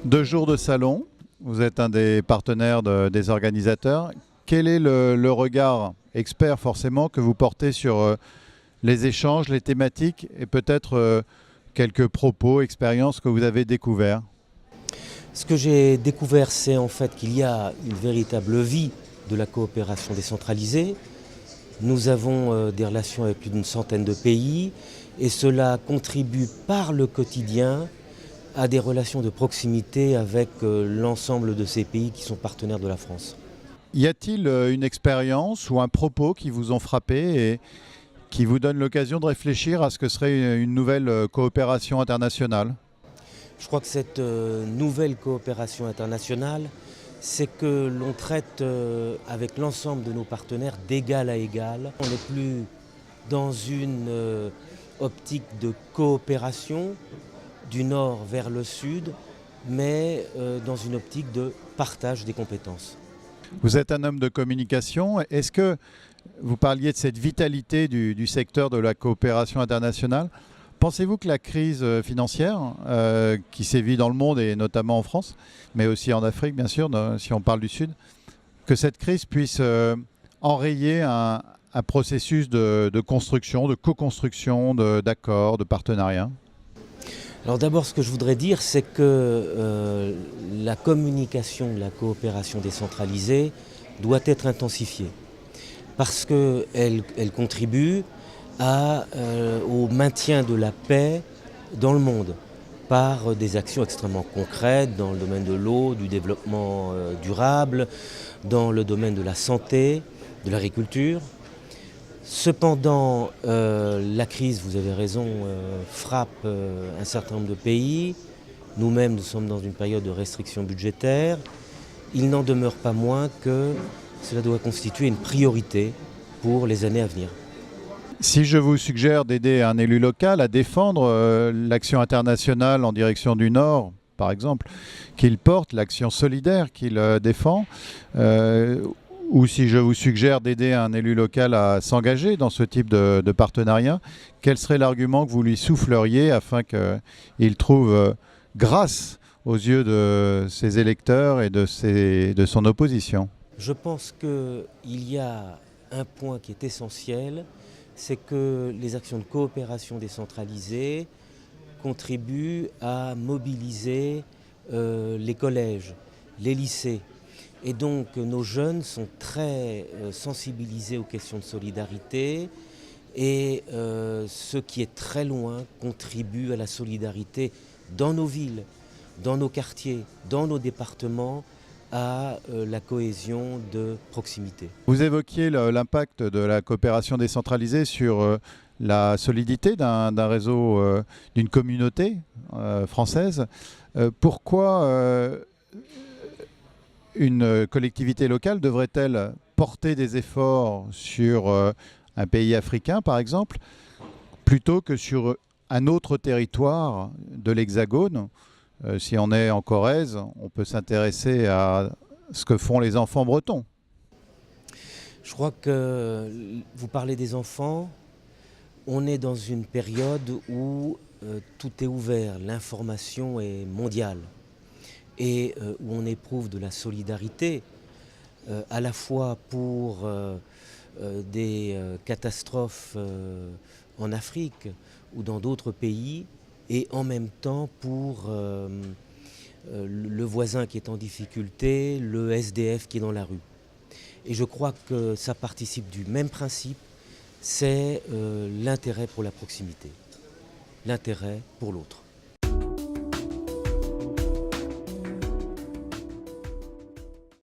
2 jours de salon, vous êtes un des partenaires des organisateurs. Quel est le regard expert forcément que vous portez sur les échanges, les thématiques et peut-être quelques propos, expériences que vous avez découverts? Ce que j'ai découvert, c'est en fait qu'il y a une véritable vie de la coopération décentralisée. Nous avons des relations avec plus d'une centaine de pays et cela contribue par le quotidien à des relations de proximité avec l'ensemble de ces pays qui sont partenaires de la France. Y a-t-il une expérience ou un propos qui vous ont frappé et qui vous donne l'occasion de réfléchir à ce que serait une nouvelle coopération internationale? Je crois que cette nouvelle coopération internationale, c'est que l'on traite avec l'ensemble de nos partenaires d'égal à égal. On n'est plus dans une optique de coopération du nord vers le sud, mais dans une optique de partage des compétences. Vous êtes un homme de communication. Est-ce que vous parliez de cette vitalité du secteur de la coopération internationale? Pensez-vous que la crise financière qui sévit dans le monde et notamment en France, mais aussi en Afrique bien sûr, si on parle du Sud, que cette crise puisse enrayer un processus de construction, de co-construction, d'accords, de partenariats? Alors d'abord, ce que je voudrais dire, c'est que la communication de la coopération décentralisée doit être intensifiée parce qu'elle contribue au maintien de la paix dans le monde par des actions extrêmement concrètes dans le domaine de l'eau, du développement durable, dans le domaine de la santé, de l'agriculture. Cependant, la crise, vous avez raison, frappe un certain nombre de pays. Nous-mêmes, nous sommes dans une période de restriction budgétaire. Il n'en demeure pas moins que cela doit constituer une priorité pour les années à venir. Si je vous suggère d'aider un élu local à défendre l'action internationale en direction du Nord, par exemple, qu'il porte, l'action solidaire qu'il défend, ou si je vous suggère d'aider un élu local à s'engager dans ce type de partenariat, quel serait l'argument que vous lui souffleriez afin qu'il trouve grâce aux yeux de ses électeurs et de son opposition? Je pense qu'il y a un point qui est essentiel, c'est que les actions de coopération décentralisée contribuent à mobiliser les collèges, les lycées. Et donc nos jeunes sont très sensibilisés aux questions de solidarité et ce qui est très loin contribue à la solidarité dans nos villes, dans nos quartiers, dans nos départements, à la cohésion de proximité. Vous évoquiez l'impact de la coopération décentralisée sur la solidité d'un réseau, d'une communauté française. Pourquoi une collectivité locale devrait-elle porter des efforts sur un pays africain, par exemple, plutôt que sur un autre territoire de l'Hexagone? Si on est en Corrèze, on peut s'intéresser à ce que font les enfants bretons. Je crois que vous parlez des enfants, on est dans une période où tout est ouvert, l'information est mondiale et où on éprouve de la solidarité à la fois pour des catastrophes en Afrique ou dans d'autres pays et en même temps pour le voisin qui est en difficulté, le SDF qui est dans la rue. Et je crois que ça participe du même principe, c'est l'intérêt pour la proximité, l'intérêt pour l'autre.